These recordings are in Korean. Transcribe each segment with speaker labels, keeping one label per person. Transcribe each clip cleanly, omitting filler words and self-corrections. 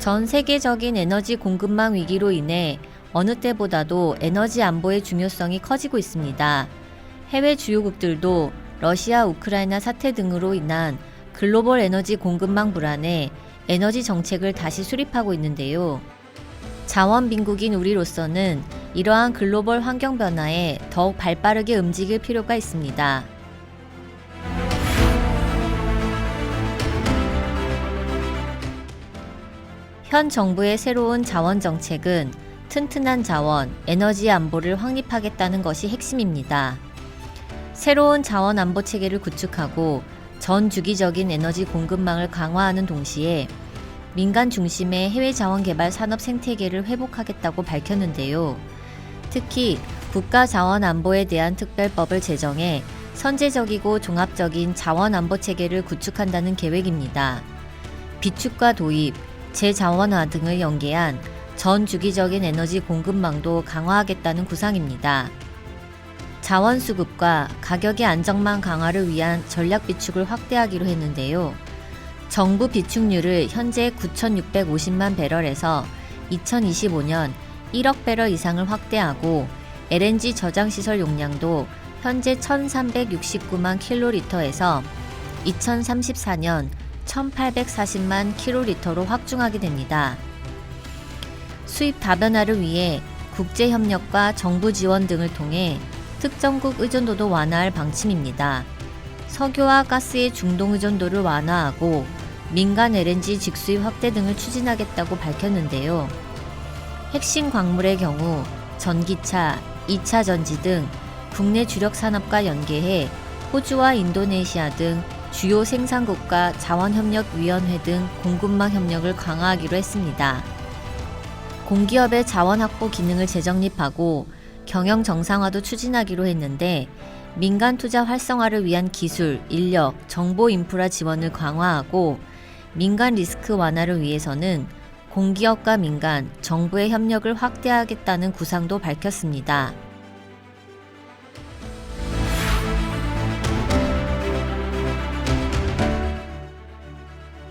Speaker 1: 전 세계적인 에너지 공급망 위기로 인해 어느 때보다도 에너지 안보의 중요성이 커지고 있습니다. 해외 주요국들도 러시아, 우크라이나 사태 등으로 인한 글로벌 에너지 공급망 불안에 에너지 정책을 다시 수립하고 있는데요. 자원 빈국인 우리로서는 이러한 글로벌 환경 변화에 더욱 발빠르게 움직일 필요가 있습니다. 현 정부의 새로운 자원 정책은 튼튼한 자원, 에너지 안보를 확립하겠다는 것이 핵심입니다. 새로운 자원 안보 체계를 구축하고 전 주기적인 에너지 공급망을 강화하는 동시에 민간 중심의 해외 자원 개발 산업 생태계를 회복하겠다고 밝혔는데요. 특히 국가 자원 안보에 대한 특별법을 제정해 선제적이고 종합적인 자원 안보 체계를 구축한다는 계획입니다. 비축과 도입, 재자원화 등을 연계한 전 주기적인 에너지 공급망도 강화하겠다는 구상입니다. 자원 수급과 가격의 안정망 강화를 위한 전략 비축을 확대하기로 했는데요. 정부 비축률을 현재 9,650만 배럴에서 2025년 1억 배럴 이상을 확대하고 LNG 저장시설 용량도 현재 1,369만 킬로리터에서 2034년 1,840만 킬로리터로 확충하게 됩니다. 수입 다변화를 위해 국제협력과 정부 지원 등을 통해 특정국 의존도도 완화할 방침입니다. 석유와 가스의 중동 의존도를 완화하고 민간 LNG 직수입 확대 등을 추진하겠다고 밝혔는데요. 핵심 광물의 경우 전기차, 2차 전지 등 국내 주력 산업과 연계해 호주와 인도네시아 등 주요 생산국가 자원협력위원회 등 공급망 협력을 강화하기로 했습니다. 공기업의 자원 확보 기능을 재정립하고 경영 정상화도 추진하기로 했는데 민간 투자 활성화를 위한 기술, 인력, 정보 인프라 지원을 강화하고 민간 리스크 완화를 위해서는 공기업과 민간, 정부의 협력을 확대하겠다는 구상도 밝혔습니다.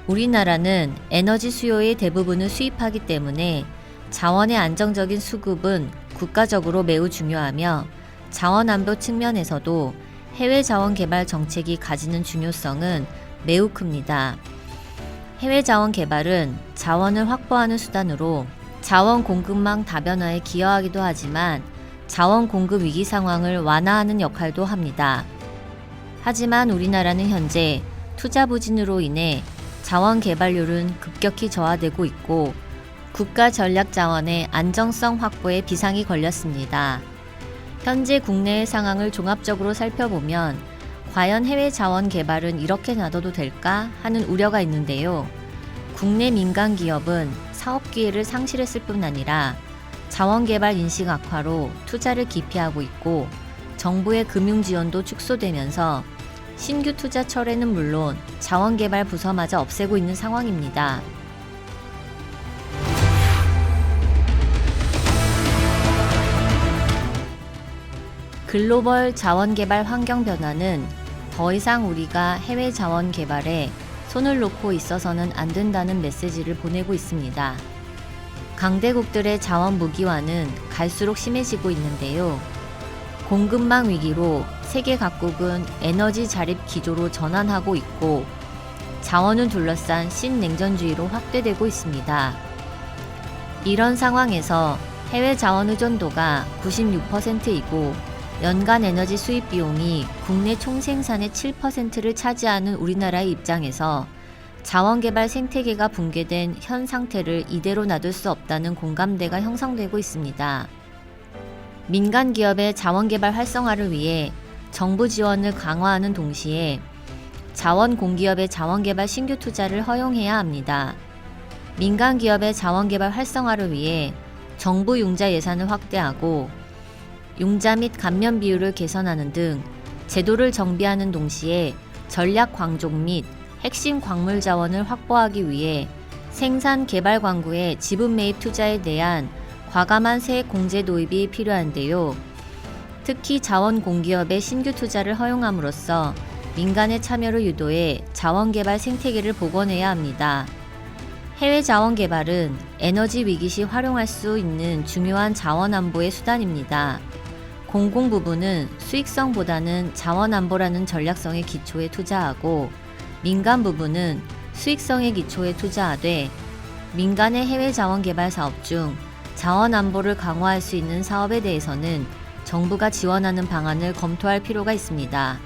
Speaker 1: 우리나라는 에너지 수요의 대부분을 수입하기 때문에 자원의 안정적인 수급은 국가적으로 매우 중요하며 자원 안보 측면에서도 해외 자원 개발 정책이 가지는 중요성은 매우 큽니다. 해외 자원 개발은 자원을 확보하는 수단으로 자원 공급망 다변화에 기여하기도 하지만 자원 공급 위기 상황을 완화하는 역할도 합니다. 하지만 우리나라는 현재 투자 부진으로 인해 자원 개발률은 급격히 저하되고 있고 국가 전략 자원의 안정성 확보에 비상이 걸렸습니다. 현재 국내의 상황을 종합적으로 살펴보면 과연 해외 자원 개발은 이렇게 놔둬도 될까 하는 우려가 있는데요. 국내 민간 기업은 사업 기회를 상실했을 뿐 아니라 자원 개발 인식 악화로 투자를 기피하고 있고 정부의 금융 지원도 축소되면서 신규 투자 철회는 물론 자원 개발 부서마저 없애고 있는 상황입니다. 글로벌 자원 개발 환경 변화는 더 이상 우리가 해외 자원 개발에 손을 놓고 있어서는 안 된다는 메시지를 보내고 있습니다. 강대국들의 자원 무기화는 갈수록 심해지고 있는데요. 공급망 위기로 세계 각국은 에너지 자립 기조로 전환하고 있고 자원을 둘러싼 신냉전주의로 확대되고 있습니다. 이런 상황에서 해외 자원 의존도가 96%이고 연간 에너지 수입 비용이 국내 총생산의 7%를 차지하는 우리나라의 입장에서 자원개발 생태계가 붕괴된 현 상태를 이대로 놔둘 수 없다는 공감대가 형성되고 있습니다. 민간 기업의 자원개발 활성화를 위해 정부 지원을 강화하는 동시에 자원 공기업의 자원개발 신규 투자를 허용해야 합니다. 민간 기업의 자원개발 활성화를 위해 정부 융자 예산을 확대하고 융자 및 감면 비율을 개선하는 등 제도를 정비하는 동시에 전략 광종 및 핵심 광물 자원을 확보하기 위해 생산 개발 광구의 지분 매입 투자에 대한 과감한 세액 공제 도입이 필요한데요. 특히 자원 공기업의 신규 투자를 허용함으로써 민간의 참여를 유도해 자원개발 생태계를 복원해야 합니다. 해외 자원 개발은 에너지 위기 시 활용할 수 있는 중요한 자원 안보의 수단입니다. 공공 부분은 수익성보다는 자원 안보라는 전략성의 기초에 투자하고, 민간 부분은 수익성의 기초에 투자하되, 민간의 해외 자원 개발 사업 중 자원 안보를 강화할 수 있는 사업에 대해서는 정부가 지원하는 방안을 검토할 필요가 있습니다.